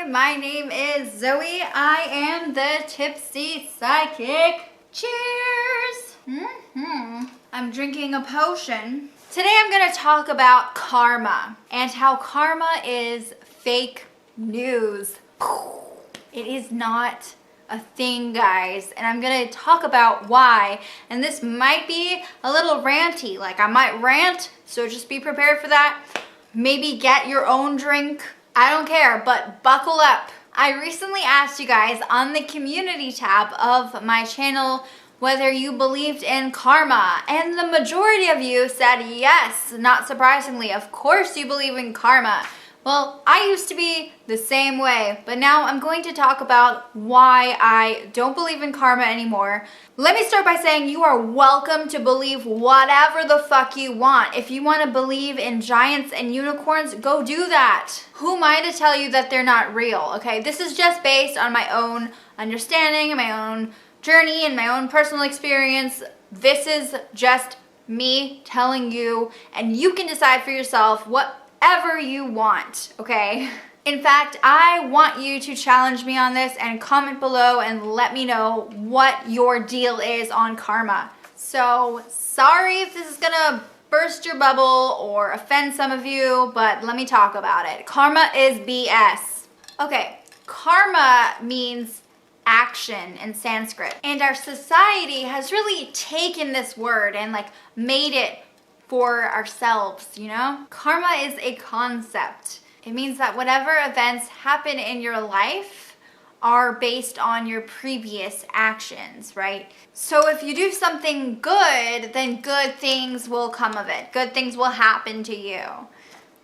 my name is Zoe. I am the Tipsy Psychic. Cheers! I'm drinking a potion. Today I'm going to talk about karma and how karma is fake news. It is not a thing, guys, and I'm going to talk about why. And this might be a little ranty, like I might rant, so just be prepared for that. Maybe get your own drink. I don't care, but buckle up. I recently asked you guys on the community tab of my channel whether you believed in karma, and the majority of you said yes. Not surprisingly, of course you believe in karma. Well, I used to be the same way, but now I'm going to talk about why I don't believe in karma anymore. Let me start by saying you are welcome to believe whatever the fuck you want. If you want to believe in giants and unicorns, go do that. Who am I to tell you that they're not real, okay? This is just based on my own understanding and my own journey and my own personal experience. This is just me telling you, and you can decide for yourself whatever you want, okay? In fact, I want you to challenge me on this and comment below and let me know what your deal is on karma. So, sorry if this is gonna burst your bubble or offend some of you, but let me talk about it. Karma is BS. Okay, karma means action in Sanskrit. And our society has really taken this word and like made it for ourselves, you know? Karma is a concept. It means that whatever events happen in your life are based on your previous actions, right? So if you do something good, then good things will come of it. Good things will happen to you.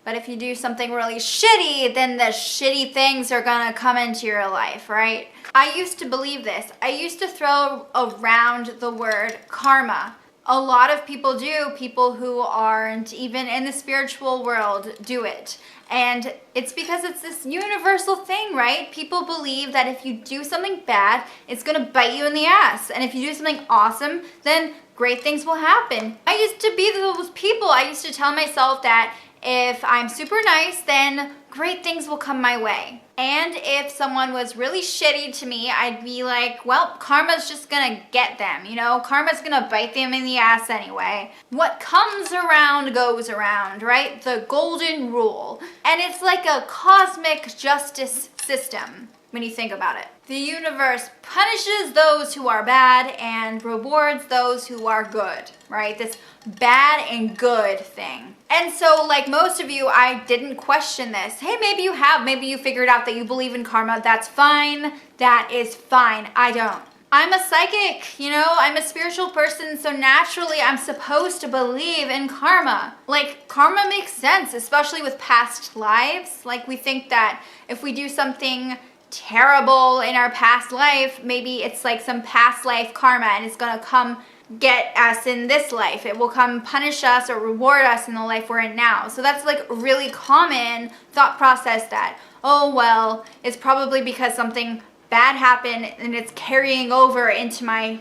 But if you do something really shitty, then the shitty things are gonna come into your life, right? I used to believe this. I used to throw around the word karma. A lot of people do. People who aren't even in the spiritual world do it. And it's because it's this universal thing, right? People believe that if you do something bad, it's gonna bite you in the ass. And if you do something awesome, then great things will happen. I used to be those people. I used to tell myself that if I'm super nice, then great things will come my way. And if someone was really shitty to me, I'd be like, well, karma's just gonna get them, you know? Karma's gonna bite them in the ass anyway. What comes around goes around, right? The golden rule. And it's like a cosmic justice system when you think about it. The universe punishes those who are bad and rewards those who are good, right? This bad and good thing. And so, like most of you, I didn't question this. Hey, maybe you have. Maybe you figured out that you believe in karma. That's fine. That is fine. I don't. I'm a psychic, you know? I'm a spiritual person, so naturally I'm supposed to believe in karma. Like, karma makes sense, especially with past lives. Like, we think that if we do something terrible in our past life, maybe it's like some past life karma and it's gonna come get us in this life. It will come punish us or reward us in the life we're in now. So that's like a really common thought process that, oh well, it's probably because something bad happened and it's carrying over into my,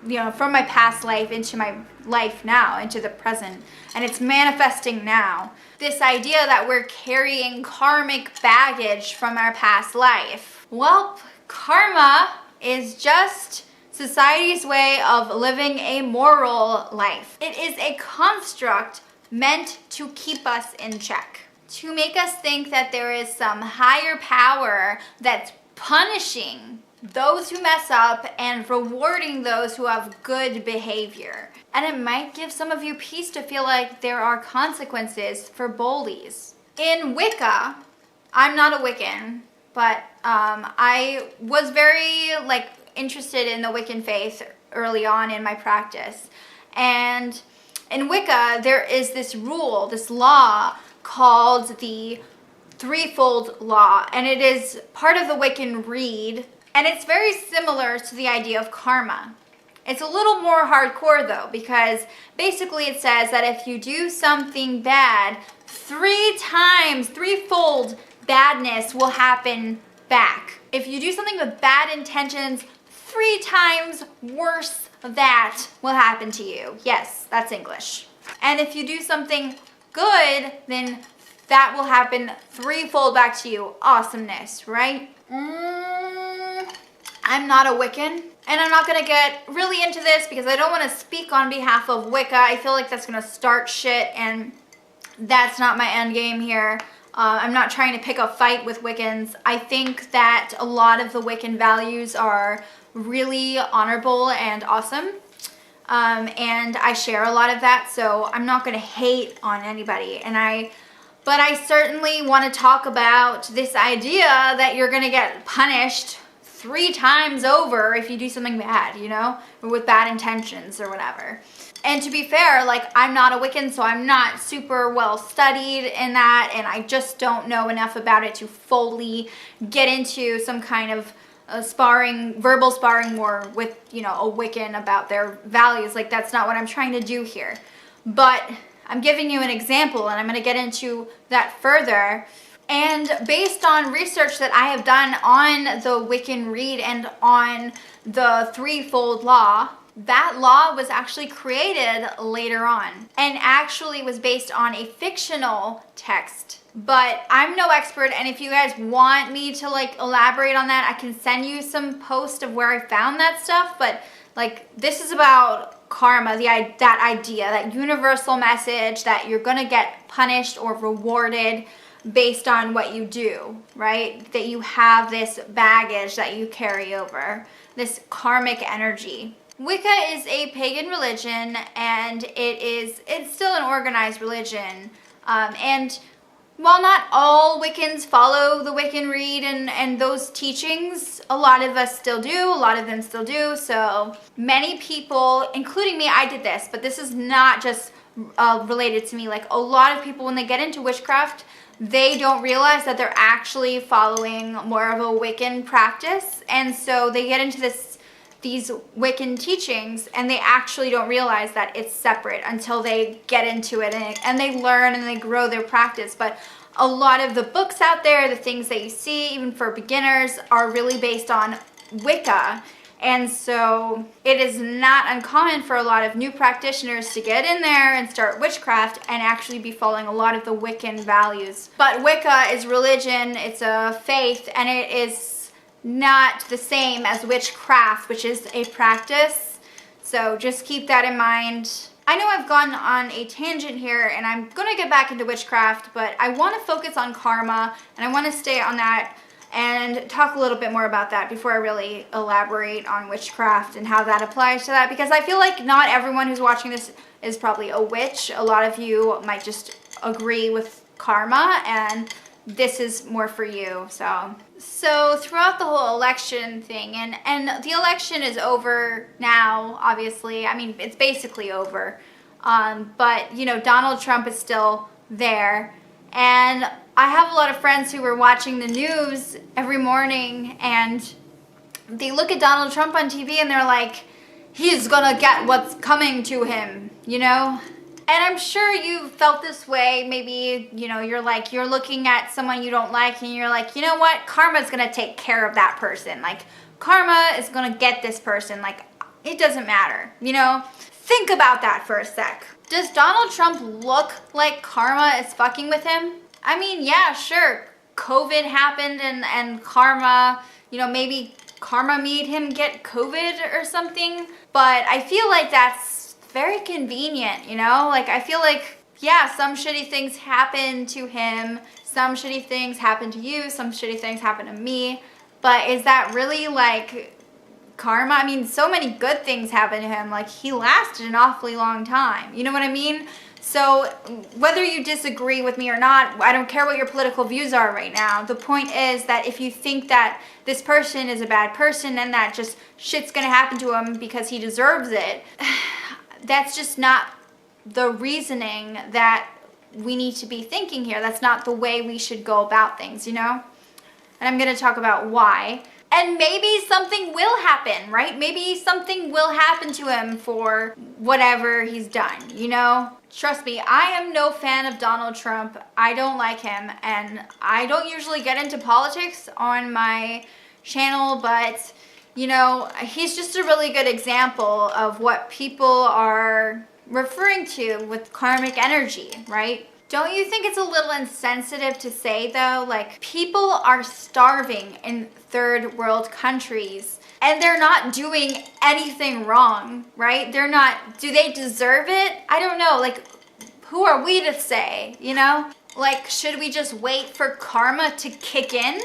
you know, from my past life into my life now, into the present, and it's manifesting now. This idea that we're carrying karmic baggage from our past life. Well, karma is just society's way of living a moral life. It is a construct meant to keep us in check, to make us think that there is some higher power that's punishing those who mess up and rewarding those who have good behavior. And it might give some of you peace to feel like there are consequences for bullies. In Wicca, I'm not a Wiccan, but I was very interested in the Wiccan faith early on in my practice. And in Wicca, there is this rule, this law called the threefold law, and it is part of the Wiccan Rede. And it's very similar to the idea of karma. It's a little more hardcore though, because basically it says that if you do something bad, 3 times, threefold badness will happen back. If you do something with bad intentions, 3 times worse of that will happen to you. Yes, that's English. And if you do something good, then that will happen threefold back to you. Awesomeness, right? I'm not a Wiccan, and I'm not going to get really into this because I don't want to speak on behalf of Wicca. I feel like that's going to start shit, and that's not my end game here. I'm not trying to pick a fight with Wiccans. I think that a lot of the Wiccan values are really honorable and awesome. And I share a lot of that, so I'm not going to hate on anybody. But I certainly want to talk about this idea that you're going to get punished 3 times over if you do something bad, you know, or with bad intentions or whatever. And to be fair, like, I'm not a Wiccan, so I'm not super well studied in that, and I just don't know enough about it to fully get into some kind of verbal sparring war with, you know, a Wiccan about their values. Like, that's not what I'm trying to do here. But I'm giving you an example, and I'm going to get into that further. And based on research that I have done on the Wiccan Read and on the threefold law, that law was actually created later on and actually was based on a fictional text. But I'm no expert, and if you guys want me to like elaborate on that, I can send you some post of where I found that stuff. But like, this is about karma, that idea, that universal message that you're gonna get punished or rewarded based on what you do, right? That you have this baggage that you carry over, this karmic energy. Wicca is a pagan religion, and it's still an organized religion. And while not all Wiccans follow the Wiccan Read and those teachings, a lot of us still do, a lot of them still do. So many people, including me, I did this, but this is not just related to me. Like, a lot of people, when they get into witchcraft, they don't realize that they're actually following more of a Wiccan practice. And so they get into these Wiccan teachings, and they actually don't realize that it's separate until they get into it and they learn and they grow their practice. But a lot of the books out there, the things that you see, even for beginners, are really based on Wicca. And so it is not uncommon for a lot of new practitioners to get in there and start witchcraft and actually be following a lot of the Wiccan values. But Wicca is religion, it's a faith, and it is not the same as witchcraft, which is a practice. So just keep that in mind. I know I've gone on a tangent here, and I'm going to get back into witchcraft, but I want to focus on karma, and I want to stay on that and talk a little bit more about that before I really elaborate on witchcraft and how that applies to that, because I feel like not everyone who's watching this is probably a witch. A lot of you might just agree with karma, and this is more for you. So throughout the whole election thing, and the election is over now, obviously. I mean, it's basically over. But, you know, Donald Trump is still there. And I have a lot of friends who were watching the news every morning, and they look at Donald Trump on TV and they're like, he's gonna get what's coming to him, you know? And I'm sure you felt this way. Maybe, you know, you're looking at someone you don't like, and you're like, you know what? Karma's gonna take care of that person. Like, karma is gonna get this person. Like, it doesn't matter, you know? Think about that for a sec. Does Donald Trump look like karma is fucking with him? I mean, yeah, sure. COVID happened and karma, you know, maybe karma made him get COVID or something. But I feel like that's very convenient, you know? Like, I feel like, yeah, some shitty things happen to him. Some shitty things happen to you. Some shitty things happen to me. But is that really, like, karma? I mean, so many good things happen to him. Like, he lasted an awfully long time. You know what I mean? So whether you disagree with me or not, I don't care what your political views are right now. The point is that if you think that this person is a bad person and that just shit's gonna happen to him because he deserves it, that's just not the reasoning that we need to be thinking here. That's not the way we should go about things, you know? And I'm gonna talk about why. And maybe something will happen, right? Maybe something will happen to him for whatever he's done, you know? Trust me, I am no fan of Donald Trump. I don't like him, and I don't usually get into politics on my channel, but, you know, he's just a really good example of what people are referring to with karmic energy, right? Don't you think it's a little insensitive to say though, like people are starving in third world countries and they're not doing anything wrong, right? They're not, do they deserve it? I don't know, like who are we to say, you know? Like, should we just wait for karma to kick in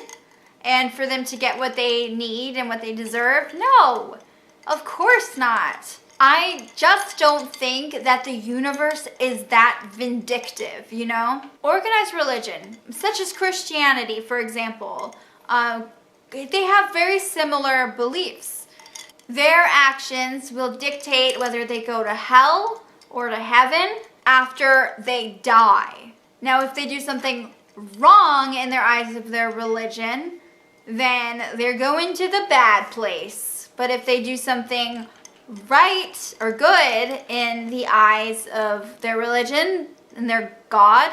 and for them to get what they need and what they deserve? No, of course not. I just don't think that the universe is that vindictive, you know? Organized religion, such as Christianity, for example, they have very similar beliefs. Their actions will dictate whether they go to hell or to heaven after they die. Now, if they do something wrong in their eyes of their religion, then they're going to the bad place. But if they do something right or good in the eyes of their religion and their God,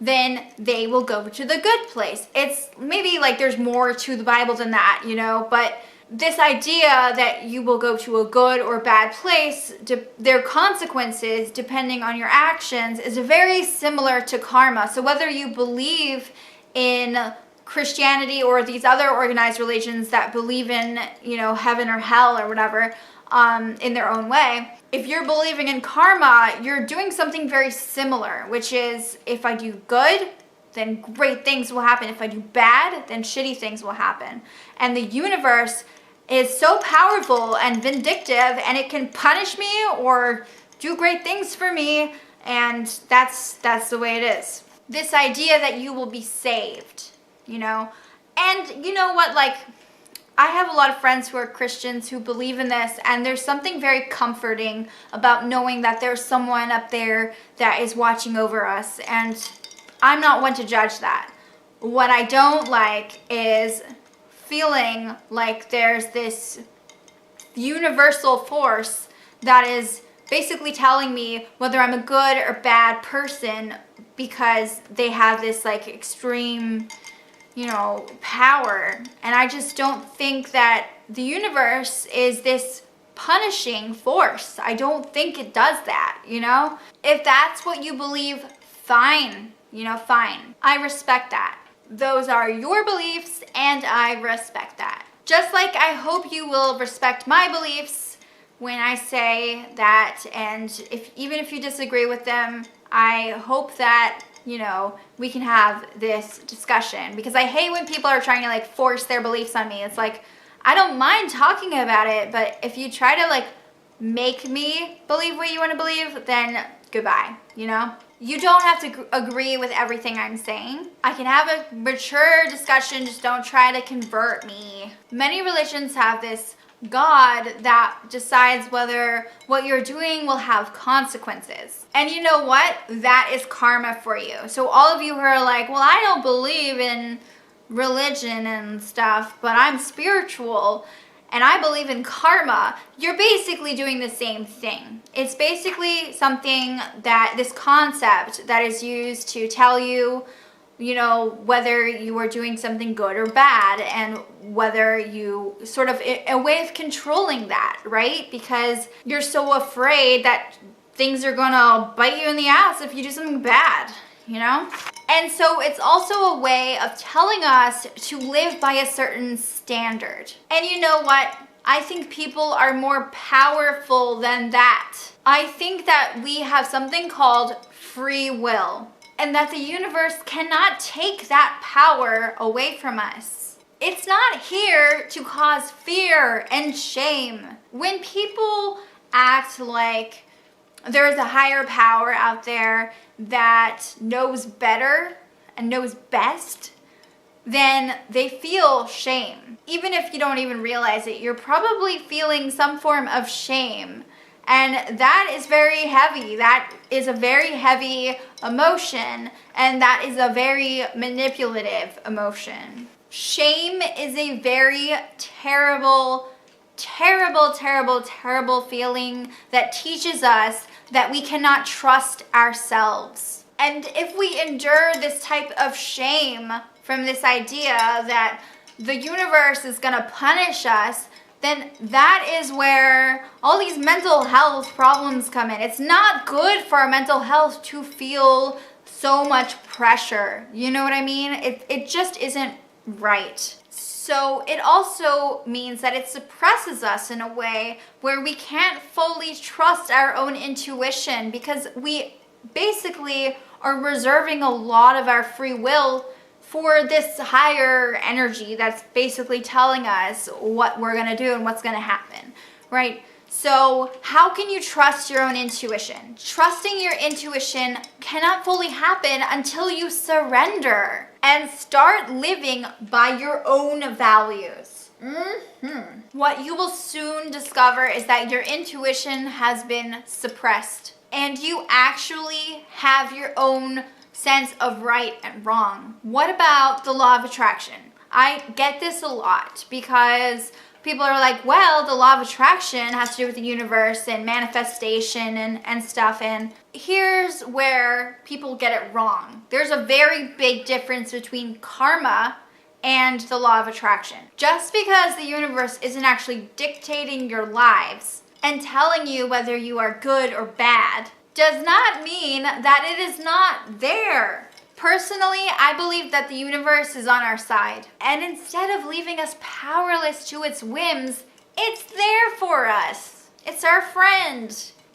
then they will go to the good place. It's maybe like there's more to the Bible than that, you know, but this idea that you will go to a good or bad place, their consequences depending on your actions, is very similar to karma. So whether you believe in Christianity or these other organized religions that believe in, you know, heaven or hell or whatever, in their own way, if you're believing in karma, you're doing something very similar, which is if I do good, then great things will happen. If I do bad, then shitty things will happen. And the universe is so powerful and vindictive, and it can punish me or do great things for me, and that's the way it is. This idea that you will be saved, you know? And you know what, like, I have a lot of friends who are Christians who believe in this, and there's something very comforting about knowing that there's someone up there that is watching over us, and I'm not one to judge that. What I don't like is feeling like there's this universal force that is basically telling me whether I'm a good or bad person because they have this like extreme, you know, power. And I just don't think that the universe is this punishing force. I don't think it does that, you know? If that's what you believe, fine, you know, fine. I respect that. Those are your beliefs and I respect that. Just like I hope you will respect my beliefs when I say that, and even if you disagree with them, I hope that, you know, we can have this discussion, because I hate when people are trying to like force their beliefs on me. It's like, I don't mind talking about it, but if you try to like make me believe what you want to believe, then goodbye, you know? You don't have to agree with everything I'm saying. I can have a mature discussion, just don't try to convert me. Many religions have this God that decides whether what you're doing will have consequences. And you know what? That is karma for you. So all of you who are like, well, I don't believe in religion and stuff, but I'm spiritual and I believe in karma, you're basically doing the same thing. It's basically something that, this concept that is used to tell you, you know, whether you are doing something good or bad, and whether you sort of, a way of controlling that, right? Because you're so afraid that things are gonna bite you in the ass if you do something bad, you know? And so it's also a way of telling us to live by a certain standard. And you know what? I think people are more powerful than that. I think that we have something called free will, and that the universe cannot take that power away from us. It's not here to cause fear and shame. When people act like there is a higher power out there that knows better and knows best, then they feel shame. Even if you don't even realize it, you're probably feeling some form of shame. And that is very heavy. That is a very heavy emotion, and that is a very manipulative emotion. Shame is a very terrible, terrible, terrible, terrible feeling that teaches us that we cannot trust ourselves. And if we endure this type of shame from this idea that the universe is gonna punish us, then that is where all these mental health problems come in. It's not good for our mental health to feel so much pressure. You know what I mean? It just isn't right. So it also means that it suppresses us in a way where we can't fully trust our own intuition, because we basically are reserving a lot of our free will for this higher energy that's basically telling us what we're going to do and what's going to happen, right? So how can you trust your own intuition? Trusting your intuition cannot fully happen until you surrender and start living by your own values. What you will soon discover is that your intuition has been suppressed, and you actually have your own sense of right and wrong. What about the law of attraction? I get this a lot because people are like, well, the law of attraction has to do with the universe and manifestation and stuff. And here's where people get it wrong. There's a very big difference between karma and the law of attraction. Just because the universe isn't actually dictating your lives and telling you whether you are good or bad does not mean that it is not there. Personally, I believe that the universe is on our side. And instead of leaving us powerless to its whims, it's there for us. It's our friend.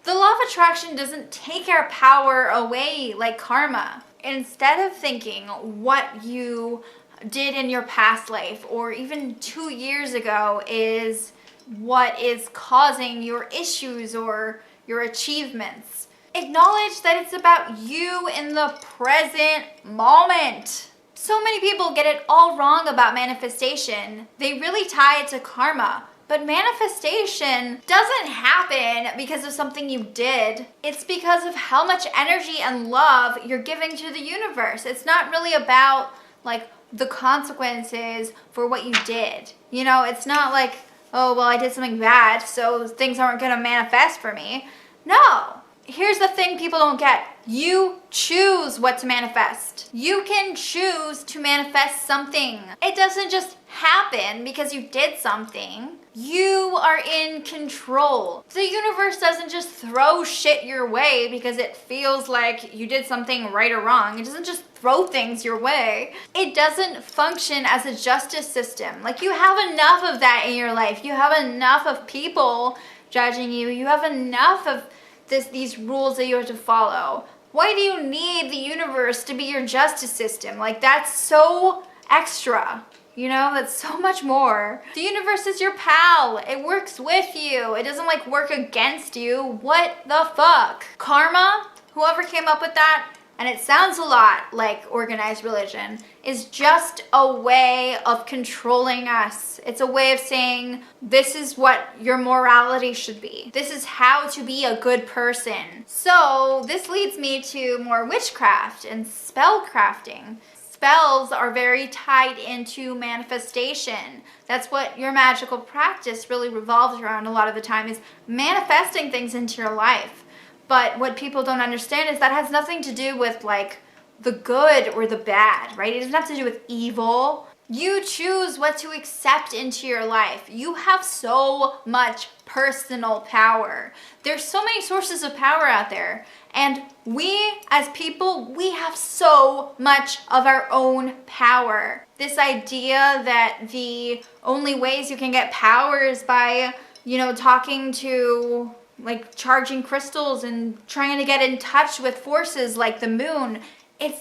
The law of attraction doesn't take our power away like karma. Instead of thinking what you did in your past life or even 2 years ago is what is causing your issues or your achievements, acknowledge that it's about you in the present moment. So many people get it all wrong about manifestation. They really tie it to karma. But manifestation doesn't happen because of something you did. It's because of how much energy and love you're giving to the universe. It's not really about like the consequences for what you did. You know, it's not like, oh, well, I did something bad, so things aren't gonna manifest for me. No. Here's the thing people don't get. You choose what to manifest. You can choose to manifest something. It doesn't just happen because you did something. You are in control. The universe doesn't just throw shit your way because it feels like you did something right or wrong. It doesn't just throw things your way. It doesn't function as a justice system. Like, you have enough of that in your life. You have enough of people judging you. You have enough of these rules that you have to follow. Why do you need the universe to be your justice system? Like, that's so extra. You know, that's so much more. The universe is your pal. It works with you. It doesn't like work against you. What the fuck? Karma, whoever came up with that, and it sounds a lot like organized religion, is just a way of controlling us. It's a way of saying, this is what your morality should be. This is how to be a good person. So this leads me to more witchcraft and spell crafting. Spells are very tied into manifestation. That's what your magical practice really revolves around a lot of the time, is manifesting things into your life. But what people don't understand is that has nothing to do with like the good or the bad, right? It doesn't have to do with evil. You choose what to accept into your life. You have so much personal power. There's so many sources of power out there. And we as people, we have so much of our own power. This idea that the only ways you can get power is by, you know, talking to, like, charging crystals and trying to get in touch with forces like the moon.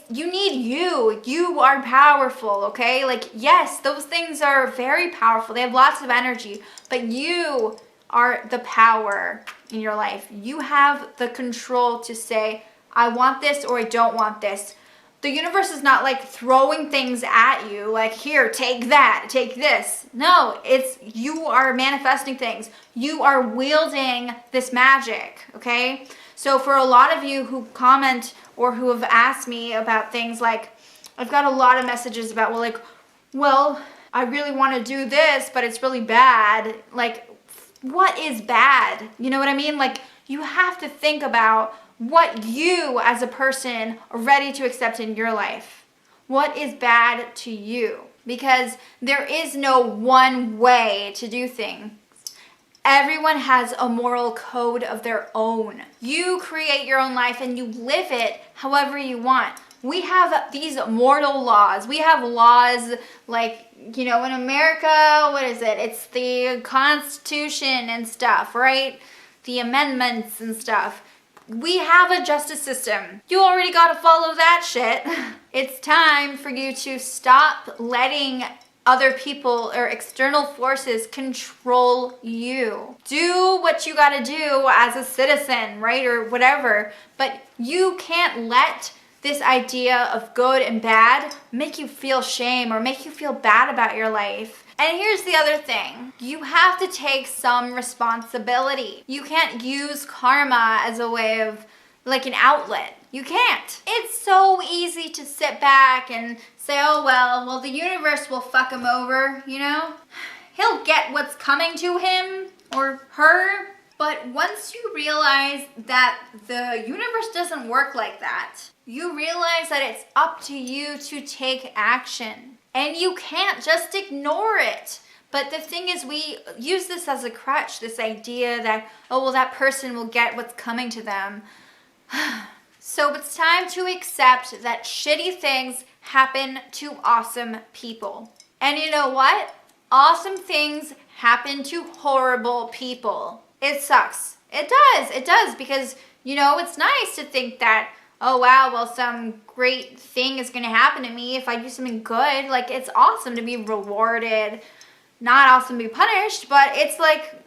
You need you. You are powerful, okay? Like, yes, those things are very powerful. They have lots of energy, but you are the power in your life. You have the control to say, I want this or I don't want this. The universe is not like throwing things at you, like, here, take that, take this. No, it's you are manifesting things. You are wielding this magic, okay? So for a lot of you who comment or who have asked me about things, like, I've got a lot of messages about, well, I really want to do this, but it's really bad. Like, what is bad? You know what I mean? Like, you have to think about what you as a person are ready to accept in your life. What is bad to you? Because there is no one way to do things. everyone has a moral code of their own. You create your own life and you live it however you want. We have these mortal laws. We have laws like, you know, in America, what is it? It's the Constitution and stuff, right? The amendments and stuff. We have a justice system. You already got to follow that shit. It's time for you to stop letting other people or external forces control you. Do what you got to do as a citizen, right? Or whatever. But you can't let this idea of good and bad make you feel shame or make you feel bad about your life. And here's the other thing. You have to take some responsibility. You can't use karma as a way of, like, an outlet. You can't. It's so easy to sit back and say, oh, well, the universe will fuck him over, you know? He'll get what's coming to him or her. But once you realize that the universe doesn't work like that, you realize that it's up to you to take action. And you can't just ignore it. But the thing is, we use this as a crutch, this idea that, oh, well, that person will get what's coming to them. So it's time to accept that shitty things happen to awesome people. And you know what? Awesome things happen to horrible people. It sucks. It does, because, you know, it's nice to think that, oh wow, well, some great thing is going to happen to me if I do something good. Like, it's awesome to be rewarded, not awesome to be punished, but it's like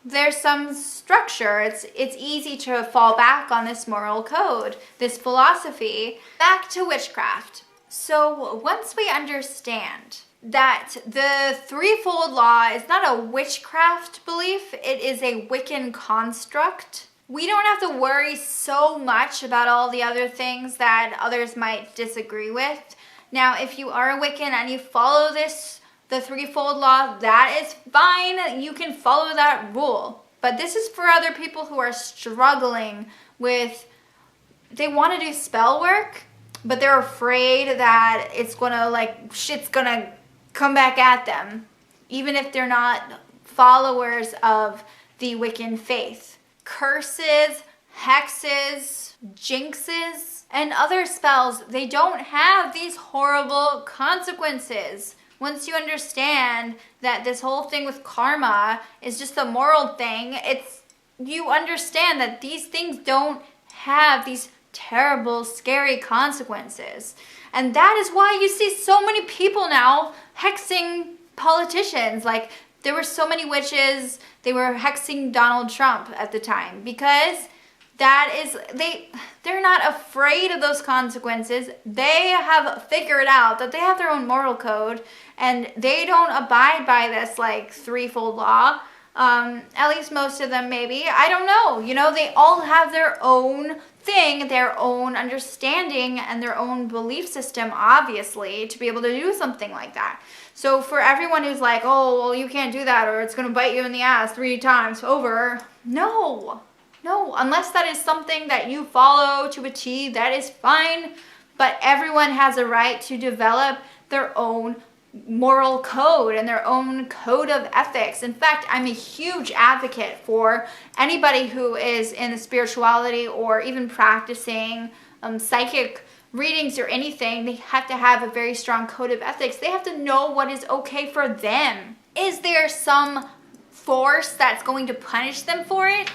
there's some structure. It's easy to fall back on this moral code, this philosophy. Back to witchcraft. So once we understand that the threefold law is not a witchcraft belief, it is a Wiccan construct, we don't have to worry so much about all the other things that others might disagree with. Now, if you are a Wiccan and you follow the threefold law, that is fine. You can follow that rule. But this is for other people who are struggling with, they want to do spell work, but they're afraid that it's gonna, like, shit's gonna come back at them, even if they're not followers of the Wiccan faith. Curses, hexes, jinxes, and other spells, they don't have these horrible consequences. Once you understand that this whole thing with karma is just a moral thing, you understand that these things don't have these terrible, scary consequences. And that is why you see so many people now hexing politicians. Like, there were so many witches, they were hexing Donald Trump at the time, because they're not afraid of those consequences. They have figured out that they have their own moral code, and they don't abide by this, like, threefold law. At least most of them, maybe. I don't know. You know, they all have their own thing, their own understanding, and their own belief system, obviously, to be able to do something like that. So for everyone who's like, oh, well, you can't do that, or it's going to bite you in the ass 3 times over. No, unless that is something that you follow to a T, that is fine. But everyone has a right to develop their own moral code and their own code of ethics. In fact, I'm a huge advocate for anybody who is in the spirituality or even practicing psychic readings or anything. They have to have a very strong code of ethics. They have to know what is okay for them. Is there some force that's going to punish them for it?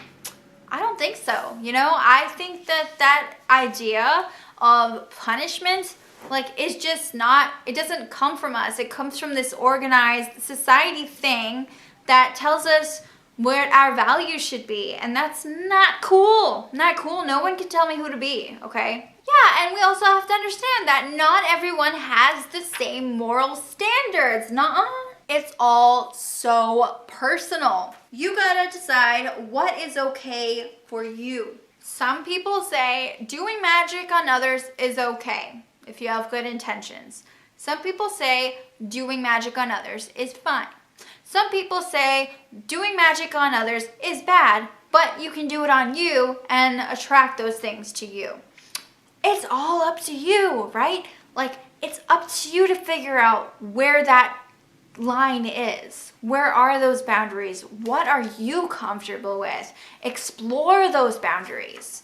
I don't think so. You know, I think that idea of punishment, like, is just not, it doesn't come from us. It comes from this organized society thing that tells us where our values should be. And that's not cool. Not cool. No one can tell me who to be, okay? Yeah, and we also have to understand that not everyone has the same moral standards. Nuh-uh. It's all so personal. You gotta decide what is okay for you. Some people say doing magic on others is okay if you have good intentions. Some people say doing magic on others is fine. Some people say doing magic on others is bad, but you can do it on you and attract those things to you. It's all up to you, right? Like, it's up to you to figure out where that line is. Where are those boundaries? What are you comfortable with? Explore those boundaries.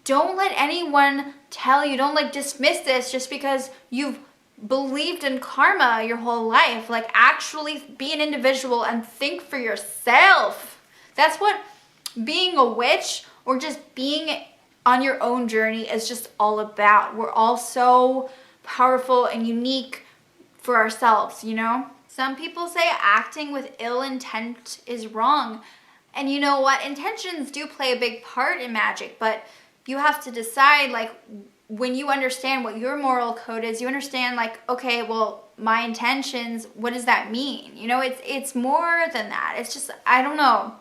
Don't let anyone tell you, don't like dismiss this just because you've believed in karma your whole life. Like, actually be an individual and think for yourself. That's what being a witch or just being on your own journey is just all about. We're all so powerful and unique for ourselves, you know? Some people say acting with ill intent is wrong. And you know what? Intentions do play a big part in magic, but you have to decide, like, when you understand what your moral code is, you understand, like, okay, well, my intentions, what does that mean? You know, it's more than that. It's just, I don't know.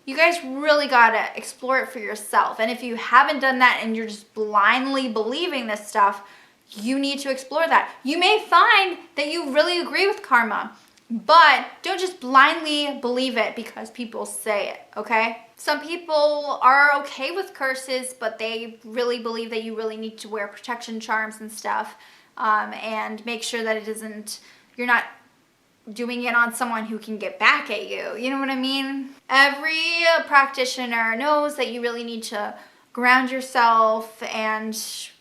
You guys really gotta explore it for yourself. And if you haven't done that and you're just blindly believing this stuff, you need to explore that. You may find that you really agree with karma, but don't just blindly believe it because people say it, okay? Some people are okay with curses, but they really believe that you really need to wear protection charms and stuff, and make sure that it isn't, you're not doing it on someone who can get back at you. You know what I mean? Every practitioner knows that you really need to ground yourself and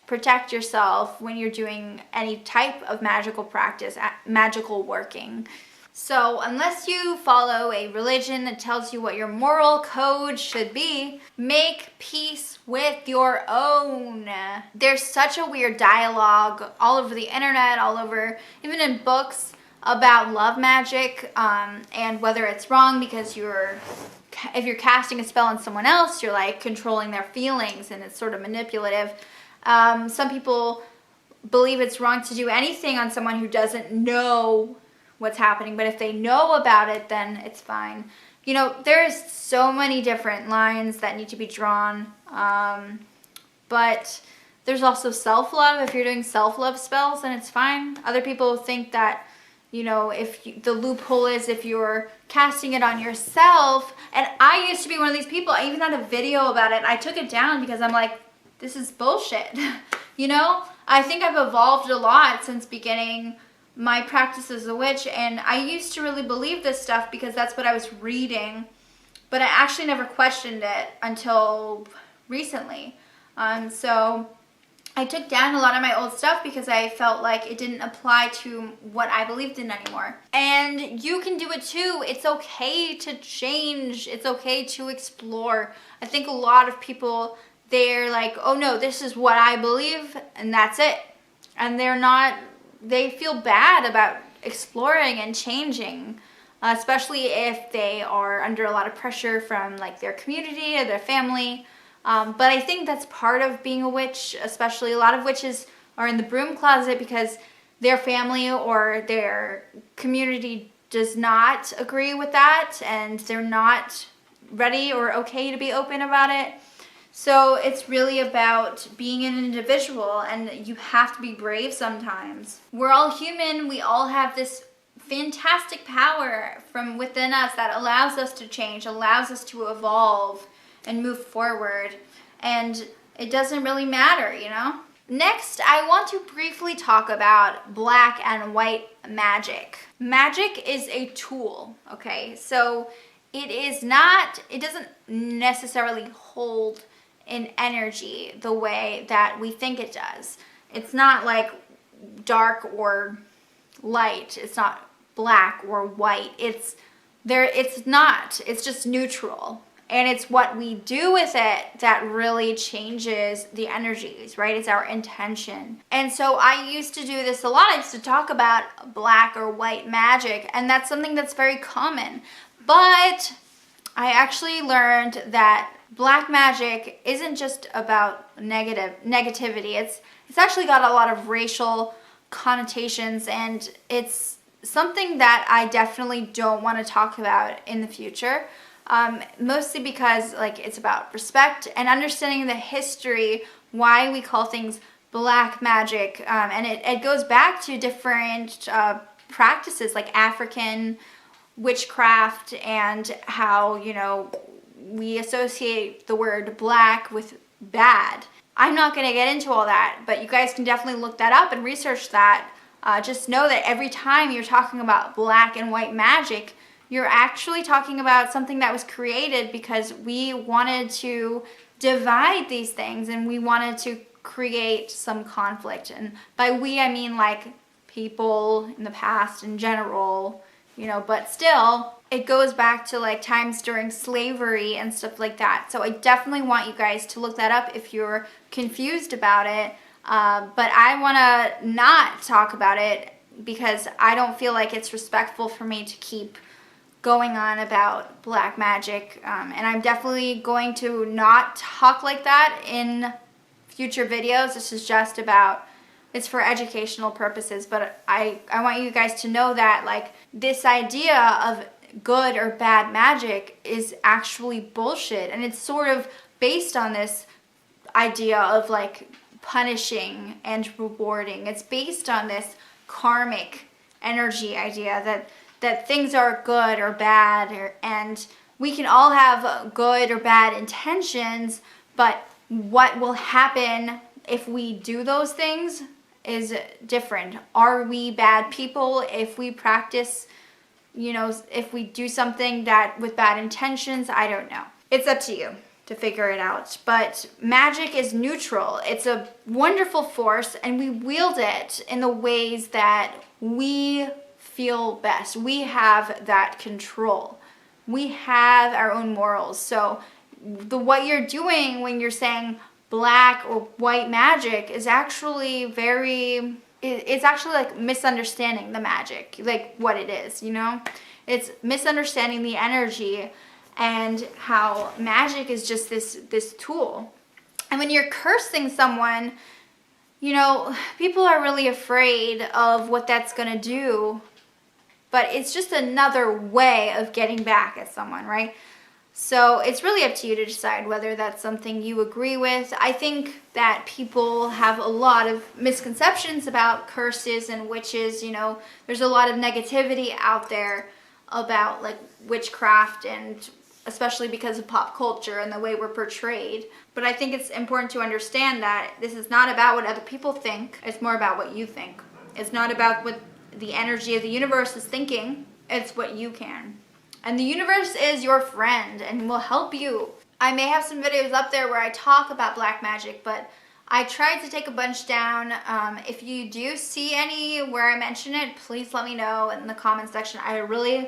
protect yourself when you're doing any type of magical practice, magical working. So unless you follow a religion that tells you what your moral code should be, make peace with your own. There's such a weird dialogue all over the internet, all over, even in books, about love magic, and whether it's wrong because if you're casting a spell on someone else, you're like controlling their feelings and it's sort of manipulative. Some people believe it's wrong to do anything on someone who doesn't know what's happening, but if they know about it, then it's fine. You know, there's so many different lines that need to be drawn, but there's also self-love. If you're doing self-love spells, then it's fine. Other people think that, you know, the loophole is if you're casting it on yourself, and I used to be one of these people. I even had a video about it. I took it down because I'm like, this is bullshit. You know, I think I've evolved a lot since beginning my practice as a witch, and I used to really believe this stuff because that's what I was reading, but I actually never questioned it until recently. So I took down a lot of my old stuff because I felt like it didn't apply to what I believed in anymore. And you can do it too. It's okay to change. It's okay to explore. I think a lot of people, they're like, oh no, this is what I believe and that's it. And they feel bad about exploring and changing, especially if they are under a lot of pressure from like their community or their family. But I think that's part of being a witch, especially a lot of witches are in the broom closet because their family or their community does not agree with that and they're not ready or okay to be open about it. So it's really about being an individual, and you have to be brave sometimes. We're all human. We all have this fantastic power from within us that allows us to change, allows us to evolve and move forward. And it doesn't really matter, you know? Next, I want to briefly talk about black and white magic. Magic is a tool, okay? So it doesn't necessarily hold in energy the way that we think it does. It's not like dark or light. It's not black or white. It's just neutral. And it's what we do with it that really changes the energies, right? It's our intention. And so I used to do this a lot. I used to talk about black or white magic, and that's something that's very common. But I actually learned that black magic isn't just about negativity. It's actually got a lot of racial connotations, and it's something that I definitely don't want to talk about in the future. Mostly because like it's about respect and understanding the history, why we call things black magic, and it goes back to different practices like African witchcraft and how, you know, we associate the word black with bad. I'm not going to get into all that, but you guys can definitely look that up and research that. just know that every time you're talking about black and white magic, you're actually talking about something that was created because we wanted to divide these things and we wanted to create some conflict. And by we, I mean like people in the past in general, you know, but still it goes back to like times during slavery and stuff like that. So I definitely want you guys to look that up if you're confused about it. But I want to not talk about it because I don't feel like it's respectful for me to keep going on about black magic. And I'm definitely going to not talk like that in future videos. This is just about, it's for educational purposes, but I want you guys to know that like this idea of good or bad magic is actually bullshit, and it's sort of based on this idea of like punishing and rewarding. It's based on this karmic energy idea that things are good or bad, and we can all have good or bad intentions, but what will happen if we do those things is different. Are we bad people if we practice, you know, if we do something that with bad intentions? I don't know. It's up to you to figure it out. But magic is neutral. It's a wonderful force, and we wield it in the ways that we feel best. We have that control. We have our own morals. So what you're doing when you're saying black or white magic is actually it's actually like misunderstanding the magic, like what it is, you know? It's misunderstanding the energy and how magic is just this tool. And when you're cursing someone, you know, people are really afraid of what that's gonna do, but it's just another way of getting back at someone, right? So it's really up to you to decide whether that's something you agree with. I think that people have a lot of misconceptions about curses and witches. You know, there's a lot of negativity out there about like witchcraft, and especially because of pop culture and the way we're portrayed. But I think it's important to understand that this is not about what other people think. It's more about what you think. It's not about what the energy of the universe is thinking. It's what you can. And the universe is your friend and will help you. I may have some videos up there where I talk about black magic, but I tried to take a bunch down. If you do see any where I mention it, please let me know in the comment section. I really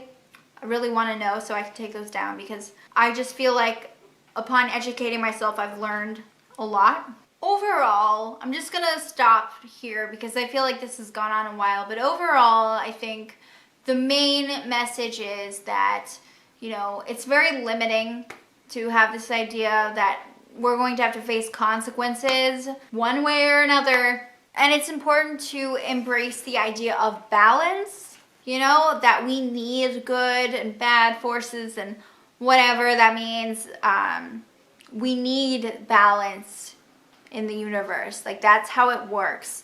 want to know so I can take those down, because I just feel like upon educating myself, I've learned a lot. Overall, I'm just gonna stop here because I feel like this has gone on a while, but overall, I think the main message is that, you know, it's very limiting to have this idea that we're going to have to face consequences one way or another. And it's important to embrace the idea of balance, you know, that we need good and bad forces and whatever that means. We need balance in the universe. Like, that's how it works.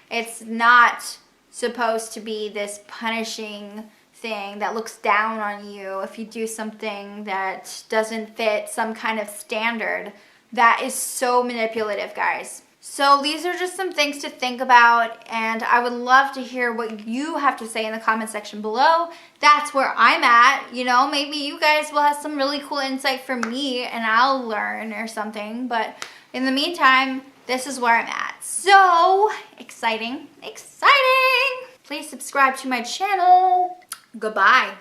It's not supposed to be this punishing thing that looks down on you if you do something that doesn't fit some kind of standard. That is so manipulative, guys. So these are just some things to think about, and I would love to hear what you have to say in the comment section below. That's where I'm at. You know, maybe you guys will have some really cool insight from me and I'll learn or something, but in the meantime, this is where I'm at. So exciting, exciting! Please subscribe to my channel. Goodbye.